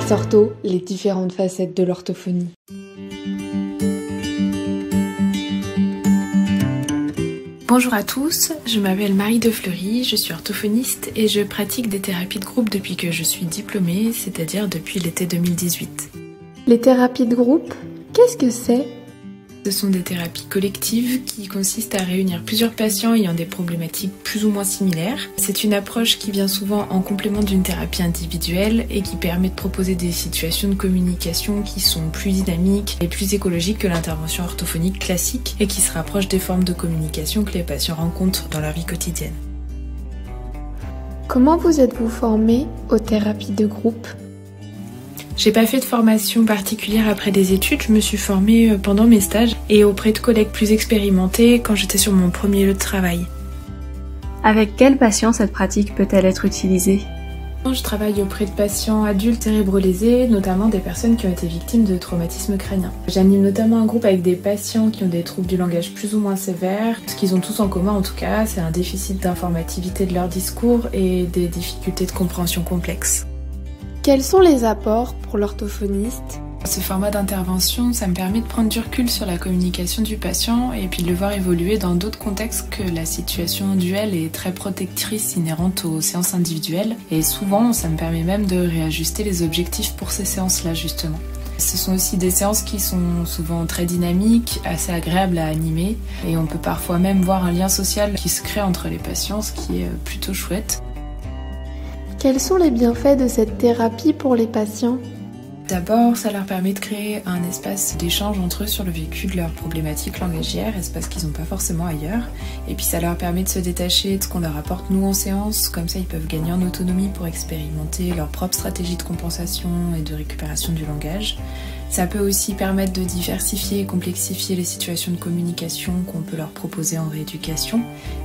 Grâce Ortho, les différentes facettes de l'orthophonie. Bonjour à tous, je m'appelle Marie de Fleury, je suis orthophoniste et je pratique des thérapies de groupe depuis que je suis diplômée, c'est-à-dire depuis l'été 2018. Les thérapies de groupe, qu'est-ce que c'est ? Ce sont des thérapies collectives qui consistent à réunir plusieurs patients ayant des problématiques plus ou moins similaires. C'est une approche qui vient souvent en complément d'une thérapie individuelle et qui permet de proposer des situations de communication qui sont plus dynamiques et plus écologiques que l'intervention orthophonique classique et qui se rapprochent des formes de communication que les patients rencontrent dans leur vie quotidienne. Comment vous êtes-vous formé aux thérapies de groupe ? J'ai pas fait de formation particulière après des études, je me suis formée pendant mes stages et auprès de collègues plus expérimentés quand j'étais sur mon premier lieu de travail. Avec quels patients cette pratique peut-elle être utilisée ? Je travaille auprès de patients adultes cérébrolésés, notamment des personnes qui ont été victimes de traumatismes crâniens. J'anime notamment un groupe avec des patients qui ont des troubles du langage plus ou moins sévères. Ce qu'ils ont tous en commun en tout cas, c'est un déficit d'informativité de leur discours et des difficultés de compréhension complexes. Quels sont les apports pour l'orthophoniste ? Ce format d'intervention, ça me permet de prendre du recul sur la communication du patient et puis de le voir évoluer dans d'autres contextes que la situation duelle est très protectrice inhérente aux séances individuelles. Et souvent, ça me permet même de réajuster les objectifs pour ces séances-là justement. Ce sont aussi des séances qui sont souvent très dynamiques, assez agréables à animer et on peut parfois même voir un lien social qui se crée entre les patients, ce qui est plutôt chouette. Quels sont les bienfaits de cette thérapie pour les patients ? D'abord, ça leur permet de créer un espace d'échange entre eux sur le vécu de leurs problématiques langagières, espace qu'ils n'ont pas forcément ailleurs. Et puis ça leur permet de se détacher de ce qu'on leur apporte nous en séance, comme ça ils peuvent gagner en autonomie pour expérimenter leur propre stratégie de compensation et de récupération du langage. Ça peut aussi permettre de diversifier et complexifier les situations de communication qu'on peut leur proposer en rééducation.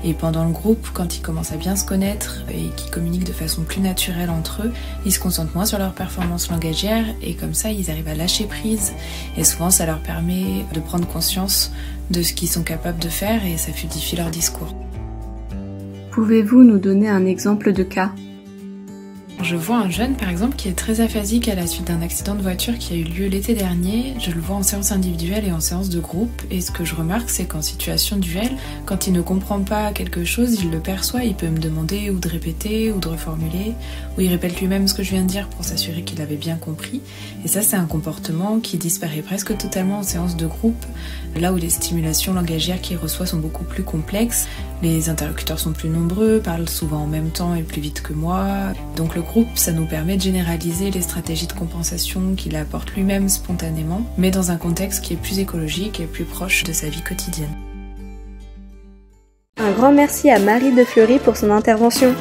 Et pendant le groupe, quand ils commencent à bien se connaître et qu'ils communiquent de façon plus naturelle entre eux, ils se concentrent moins sur leur performance langagière et comme ça ils arrivent à lâcher prise. Et souvent ça leur permet de prendre conscience de ce qu'ils sont capables de faire et ça fluidifie leur discours. Pouvez-vous nous donner un exemple de cas ? Je vois un jeune par exemple qui est très aphasique à la suite d'un accident de voiture qui a eu lieu l'été dernier. Je le vois en séance individuelle et en séance de groupe et ce que je remarque c'est qu'en situation duel, quand il ne comprend pas quelque chose, il le perçoit, il peut me demander ou de répéter ou de reformuler ou il répète lui-même ce que je viens de dire pour s'assurer qu'il avait bien compris et ça c'est un comportement qui disparaît presque totalement en séance de groupe là où les stimulations langagières qu'il reçoit sont beaucoup plus complexes. Les interlocuteurs sont plus nombreux, parlent souvent en même temps et plus vite que moi. Donc le groupe, ça nous permet de généraliser les stratégies de compensation qu'il apporte lui-même spontanément, mais dans un contexte qui est plus écologique et plus proche de sa vie quotidienne. Un grand merci à Marie de Fleury pour son intervention.